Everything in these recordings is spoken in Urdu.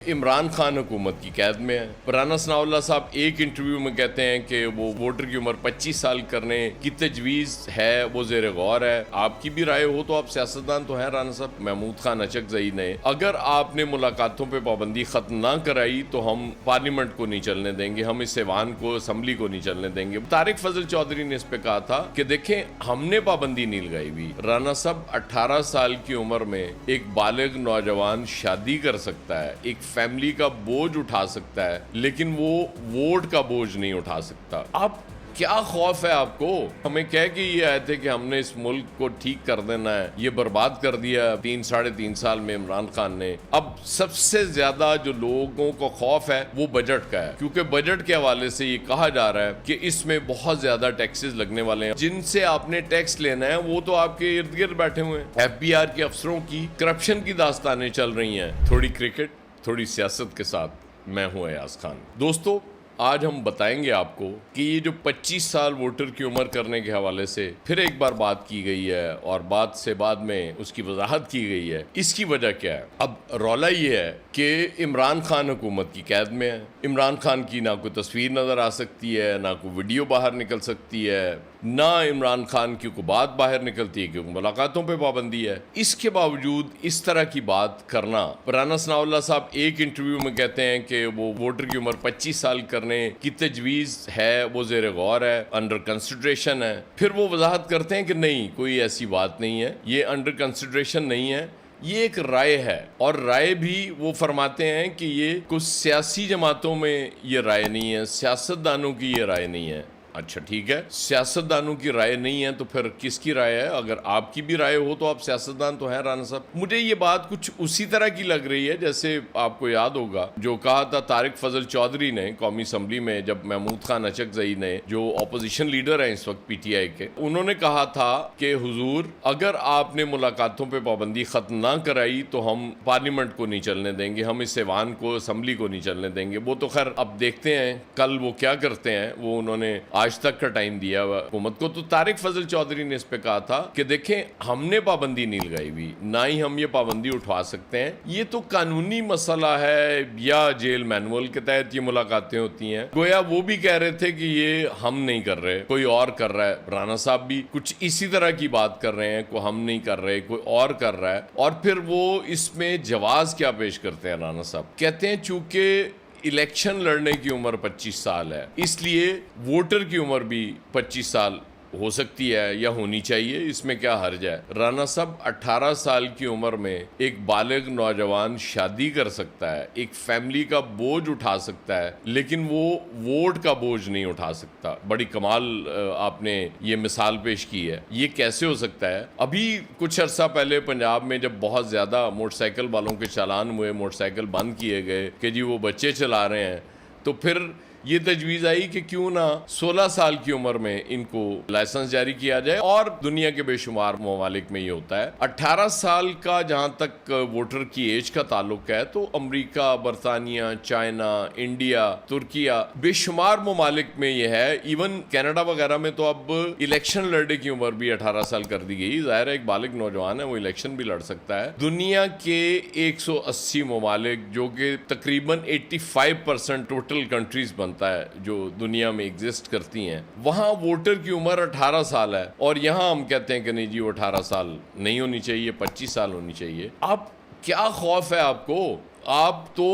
عمران خان حکومت کی قید میں ہے۔ رانا ثناء اللہ صاحب ایک انٹرویو میں کہتے ہیں کہ وہ ووٹر کی عمر 25 سال کرنے کی تجویز ہے، وہ زیر غور ہے۔ آپ کی بھی رائے ہو تو آپ سیاستدان تو ہیں رانا صاحب۔ محمود خان اچکزئی نے اگر آپ نے ملاقاتوں پہ پابندی ختم نہ کرائی تو ہم پارلیمنٹ کو نہیں چلنے دیں گے، ہم اس ایوان کو، اسمبلی کو نہیں چلنے دیں گے۔ طارق فضل چودھری نے اس پہ کہا تھا کہ دیکھیں ہم نے پابندی نہیں لگائی ہوئی۔ رانا صاحب 18 سال کی عمر میں ایک بالغ نوجوان شادی کر سکتا ہے، ایک فیملی کا بوجھ اٹھا سکتا ہے، لیکن وہ ووٹ کا بوجھ نہیں اٹھا سکتا۔ اب کیا خوف ہے آپ کو؟ ہمیں کہہ کے یہ آئے تھے کہ ہم نے اس ملک کو ٹھیک کر دینا ہے، یہ برباد کر دیا 3-3.5 سال میں عمران خان نے۔ اب سب سے زیادہ جو لوگوں کو خوف ہے وہ بجٹ کا ہے، کیونکہ بجٹ کے حوالے سے یہ کہا جا رہا ہے کہ اس میں بہت زیادہ ٹیکسز لگنے والے ہیں۔ جن سے آپ نے ٹیکس لینا ہے وہ تو آپ کے ارد گرد بیٹھے ہوئے ہیں۔ FBR کے افسروں کی کرپشن کی داستانیں چل رہی ہیں۔ تھوڑی کرکٹ، تھوڑی سیاست کے ساتھ میں ہوں ایاز خان۔ دوستو، آج ہم بتائیں گے آپ کو کہ یہ جو 25 سال ووٹر کی عمر کرنے کے حوالے سے پھر ایک بار بات کی گئی ہے اور بات سے بعد میں اس کی وضاحت کی گئی ہے، اس کی وجہ کیا ہے؟ اب رولا یہ ہے کہ عمران خان حکومت کی قید میں ہے۔ عمران خان کی نہ کوئی تصویر نظر آ سکتی ہے، نہ کوئی ویڈیو باہر نکل سکتی ہے، نہ عمران خان کی کوئی بات باہر نکلتی ہے کیونکہ ملاقاتوں پہ پابندی ہے۔ اس کے باوجود اس طرح کی بات کرنا، رانا ثناء اللہ صاحب ایک انٹرویو میں کہتے ہیں کہ وہ ووٹر کی عمر 25 سال کرنے کی تجویز ہے، وہ زیر غور ہے، انڈر کنسیڈریشن ہے۔ پھر وہ وضاحت کرتے ہیں کہ نہیں، کوئی ایسی بات نہیں ہے، یہ انڈر کنسیڈریشن نہیں ہے، یہ ایک رائے ہے۔ اور رائے بھی وہ فرماتے ہیں کہ یہ کچھ سیاسی جماعتوں میں یہ رائے نہیں ہے، سیاستدانوں کی یہ رائے نہیں ہے۔ اچھا ٹھیک ہے، سیاستدانوں کی رائے نہیں ہے تو پھر کس کی رائے ہے؟ اگر آپ کی بھی رائے ہو تو آپ سیاستدان تو ہیں رانا صاحب۔ مجھے یہ بات کچھ اسی طرح کی لگ رہی ہے جیسے آپ کو یاد ہوگا جو کہا تھا طارق فضل چودھری نے قومی اسمبلی میں، جب محمود خان اچکزئی نے، جو اپوزیشن لیڈر ہیں اس وقت PTI کے، انہوں نے کہا تھا کہ حضور اگر آپ نے ملاقاتوں پہ پابندی ختم نہ کرائی تو ہم پارلیمنٹ کو نہیں چلنے دیں گے، ہم اس ایوان کو، اسمبلی کو نہیں چلنے دیں گے۔ وہ تو خیر اب دیکھتے ہیں کل وہ کیا کرتے ہیں، وہ انہوں نے آج تک کا ٹائم دیا ہوا حکومت کو۔ تو طارق فضل چودھری نے اس پہ کہا تھا کہ دیکھیں ہم نے پابندی نہیں لگائی ہوئی، نہ ہی ہم یہ پابندی اٹھوا سکتے ہیں، یہ تو قانونی مسئلہ ہے یا جیل مینول کے تحت یہ ملاقاتیں ہوتی ہیں۔ گویا وہ بھی کہہ رہے تھے کہ یہ ہم نہیں کر رہے، کوئی اور کر رہا ہے۔ رانا صاحب بھی کچھ اسی طرح کی بات کر رہے ہیں، کوئی ہم نہیں کر رہے، کوئی اور کر رہا ہے۔ اور پھر وہ اس میں جواز کیا پیش کرتے ہیں رانا صاحب؟ کہتے ہیں چونکہ الیکشن لڑنے کی عمر 25 سال ہے، اس لیے ووٹر کی عمر بھی 25 سال ہو سکتی ہے یا ہونی چاہیے، اس میں کیا حرج ہے؟ رانا صاحب 18 سال کی عمر میں ایک بالغ نوجوان شادی کر سکتا ہے، ایک فیملی کا بوجھ اٹھا سکتا ہے، لیکن وہ ووٹ کا بوجھ نہیں اٹھا سکتا۔ بڑی کمال آپ نے یہ مثال پیش کی ہے، یہ کیسے ہو سکتا ہے؟ ابھی کچھ عرصہ پہلے پنجاب میں جب بہت زیادہ موٹر سائیکل والوں کے چالان ہوئے، موٹر سائیکل بند کیے گئے کہ جی وہ بچے چلا رہے ہیں، تو پھر یہ تجویز آئی کہ کیوں نہ 16 سال کی عمر میں ان کو لائسنس جاری کیا جائے، اور دنیا کے بے شمار ممالک میں یہ ہوتا ہے۔ 18 سال کا جہاں تک ووٹر کی ایج کا تعلق ہے تو امریکہ، برطانیہ، چائنا، انڈیا، ترکیہ، بے شمار ممالک میں یہ ہے۔ ایون کینیڈا وغیرہ میں تو اب الیکشن لڑنے کی عمر بھی 18 سال کر دی گئی۔ ظاہر ہے ایک بالغ نوجوان ہے، وہ الیکشن بھی لڑ سکتا ہے۔ دنیا کے 180 ممالک جو کہ تقریباً 85% ٹوٹل کنٹریز بنتا ہے جو دنیا میں ایگزسٹ کرتی ہیں، وہاں ووٹر کی عمر 18 سال ہے، اور یہاں ہم کہتے ہیں کہ نہیں جی وہ 18 سال نہیں ہونی چاہیے، 25 سال ہونی چاہیے۔ اب کیا خوف ہے آپ کو؟ آپ تو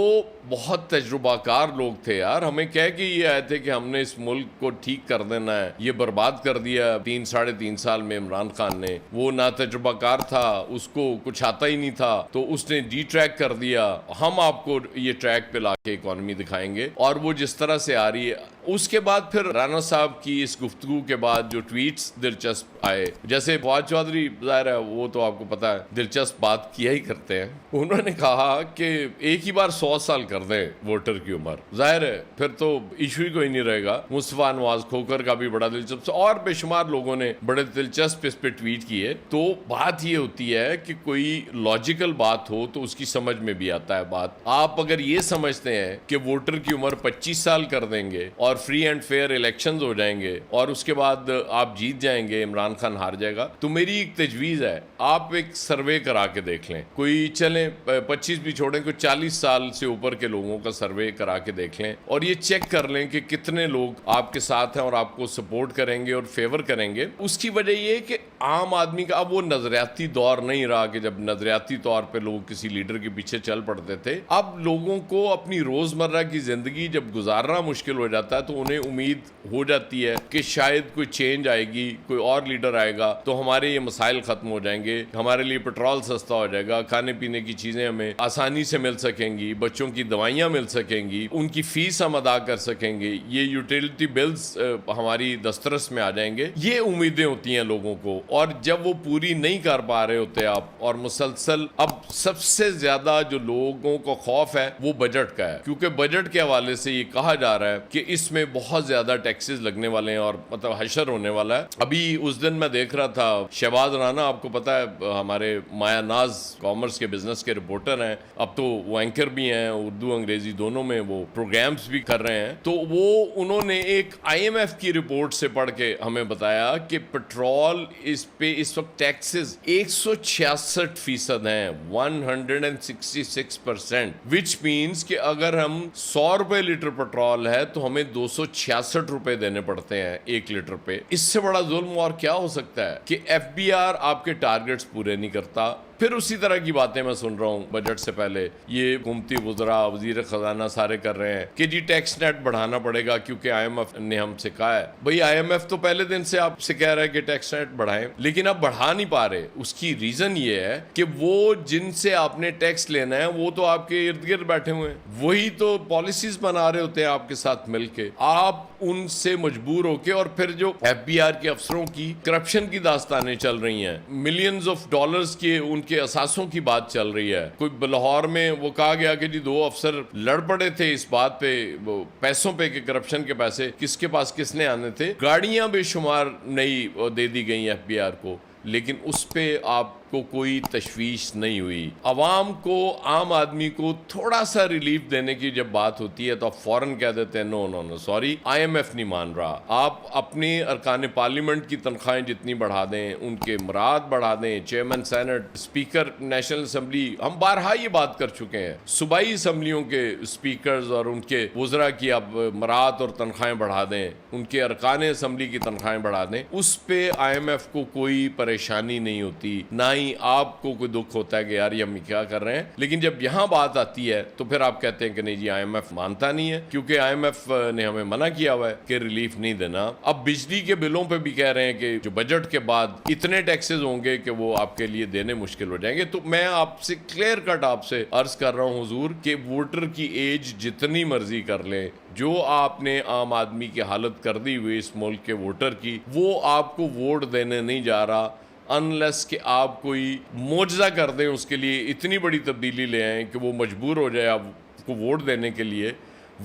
بہت تجربہ کار لوگ تھے یار، ہمیں کہہ کے یہ آئے تھے کہ ہم نے اس ملک کو ٹھیک کر دینا ہے، یہ برباد کر دیا 3-3.5 سال میں عمران خان نے۔ وہ نا تجربہ کار تھا، اس کو کچھ آتا ہی نہیں تھا، تو اس نے ڈی ٹریک کر دیا۔ ہم آپ کو یہ ٹریک پہ لا کے اکانومی دکھائیں گے، اور وہ جس طرح سے آ رہی ہے۔ اس کے بعد پھر رانا صاحب کی اس گفتگو کے بعد جو ٹویٹس دلچسپ آئے، جیسے فواد چودھری، ظاہر ہے وہ تو آپ کو پتا ہے دلچسپ بات کیا ہی کرتے ہیں، انہوں نے کہا کہ ایک ہی بار 100 سال کر دیں ووٹر کی عمر، ظاہر ہے پھر تو ایشو ہی کوئی نہیں رہے گا۔ مصطفیٰ نواز کھوکر کا بھی بڑا دلچسپ، اور بے شمار لوگوں نے بڑے دلچسپ اس پہ ٹویٹ کیے۔ تو بات یہ ہوتی ہے کہ کوئی لاجیکل بات ہو تو اس کی سمجھ میں بھی آتا ہے بات۔ آپ اگر یہ سمجھتے ہیں کہ ووٹر کی عمر 25 سال کر دیں گے اور اور فری اینڈ فیئر الیکشنز ہو جائیں گے اور اس کے بعد آپ جیت جائیں گے, عمران خان ہار جائے گا, تو میری ایک تجویز ہے آپ ایک سروے کرا کے دیکھ لیں, کوئی چلیں 25 بھی چھوڑیں, کوئی 40 سال سے اوپر کے لوگوں کا سروے کرا کے دیکھ لیں اور یہ چیک کر لیں کہ کتنے لوگ آپ کے ساتھ ہیں اور آپ کو سپورٹ کریں گے اور فیور کریں گے. اس کی وجہ یہ ہے کہ عام آدمی کا اب وہ نظریاتی دور نہیں رہا کہ جب نظریاتی طور پہ لوگ کسی لیڈر کے پیچھے چل پڑتے تھے. اب لوگوں کو اپنی روزمرہ کی زندگی جب گزارنا مشکل ہو جاتا ہے تو انہیں امید ہو جاتی ہے کہ شاید کوئی چینج آئے گی, کوئی اور لیڈر آئے گا تو ہمارے یہ مسائل ختم ہو جائیں گے, ہمارے لیے پیٹرول سستا ہو جائے گا, کھانے پینے کی چیزیں ہمیں آسانی سے مل سکیں گی, بچوں کی دوائیاں مل سکیں گی, ان کی فیس ہم ادا کر سکیں گے, یہ یوٹیلٹی بلز ہماری دسترس میں آ جائیں گے. یہ امیدیں ہوتی ہیں لوگوں کو, اور جب وہ پوری نہیں کر پا رہے ہوتے آپ, اور مسلسل اب سب سے زیادہ جو لوگوں کو خوف ہے وہ بجٹ کا ہے, کیونکہ بجٹ کے حوالے سے یہ کہا جا رہا ہے کہ اس میں بہت زیادہ ٹیکسز لگنے والے ہیں اور مطلب حشر ہونے والا ہے. ابھی اس دن میں دیکھ رہا تھا شہباز رانا, آپ کو پتا ہے ہمارے مایا ناز کامرس کے بزنس کے رپورٹر ہیں, اب تو وہ اینکر بھی ہیں, اردو انگریزی دونوں میں وہ پروگرامز بھی کر رہے ہیں, تو وہ انہوں نے ایک IMF کی رپورٹ سے پڑھ کے ہمیں بتایا کہ پیٹرول اس پہ اس وقت ٹیکسز 166% ہیں, 166%, وچ مینس کہ اگر ہم 100 روپے لیٹر پیٹرول ہے تو ہمیں 266 روپے دینے پڑتے ہیں 1 لیٹر پہ. اس سے بڑا ظلم اور کیا ہو سکتا ہے کہ FBR آپ کے ٹارگٹس پورے نہیں کرتا. پھر اسی طرح کی باتیں میں سن رہا ہوں بجٹ سے پہلے, یہ حکومتی وزراء وزیر خزانہ سارے کر رہے ہیں کہ جی ٹیکس نیٹ بڑھانا پڑے گا کیونکہ IMF نے ہم سے کہا ہے. بھئی IMF تو پہلے دن سے آپ سے کہہ رہا ہے کہ ٹیکس نیٹ بڑھائیں, لیکن اب بڑھا نہیں پا رہے. اس کی ریزن یہ ہے کہ وہ جن سے آپ نے ٹیکس لینا ہے وہ تو آپ کے ارد گرد بیٹھے ہوئے ہیں, وہی تو پالیسیز بنا رہے ہوتے ہیں آپ کے ساتھ مل کے. آپ ان سے مجبور ہو کے, اور پھر جو FBR کے افسروں کی کرپشن کی داستانیں چل رہی ہیں, ملینز آف ڈالرز کے ان کے اثاثوں کی بات چل رہی ہے. کوئی لاہور میں وہ کہا گیا کہ جی 2 افسر لڑ پڑے تھے اس بات پہ, وہ پیسوں پہ, کہ کرپشن کے پیسے کس کے پاس کس نے آنے تھے. گاڑیاں بے شمار نئی دے دی گئی FBR کو, لیکن اس پہ آپ کو کوئی تشویش نہیں ہوئی. عوام کو, عام آدمی کو تھوڑا سا ریلیف دینے کی جب بات ہوتی ہے تو آپ فوراً کہہ دیتے ہیں نو نو نو سوری IMF نہیں مان رہا. آپ اپنے ارکان پارلیمنٹ کی تنخواہیں جتنی بڑھا دیں, ان کے مراد بڑھا دیں, chairman senate, speaker national assembly, ہم بارہا یہ بات کر چکے ہیں, صوبائی اسمبلیوں کے اسپیکرز اور ان کے وزراء کی آپ مراد اور تنخواہیں بڑھا دیں, ان کے ارکان اسمبلی کی تنخواہیں بڑھا دیں, اس پہ IMF کو کوئی پریشانی نہیں ہوتی, نہ ہی آپ کو کوئی دکھ ہوتا ہے کہ یار یہ ہم کیا کر رہے ہیں. لیکن جب یہاں بات آتی ہے تو پھر آپ کہتے ہیں کہ نہیں جی IMF مانتا نہیں ہے, کیونکہ IMF نے ہمیں منع کیا ہوا ہے کہ ریلیف نہیں دینا. اب بجلی کے بلوں پہ بھی کہہ رہے ہیں کہ جو بجٹ کے بعد اتنے ٹیکسز ہوں گے کہ وہ آپ کے لیے دینے مشکل ہو جائیں گے. تو میں آپ سے کلیئر کٹ آپ سے عرض کر رہا ہوں حضور کہ ووٹر کی ایج جتنی مرضی کر لیں, جو آپ نے عام آدمی کی حالت کر دی ہوئی اس ملک کے ووٹر کی, وہ آپ کو ووٹ دینے نہیں جا رہا انلیس کہ آپ کوئی معجزہ کر دیں, اس کے لیے اتنی بڑی تبدیلی لے آئیں کہ وہ مجبور ہو جائے آپ کو ووٹ دینے کے لیے,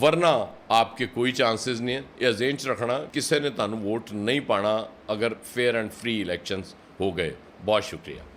ورنہ آپ کے کوئی چانسز نہیں ہے. یا ذہن چ رکھنا کسی نے تانوں ووٹ نہیں پانا اگر فیئر اینڈ فری الیکشنز ہو گئے. بہت شکریہ.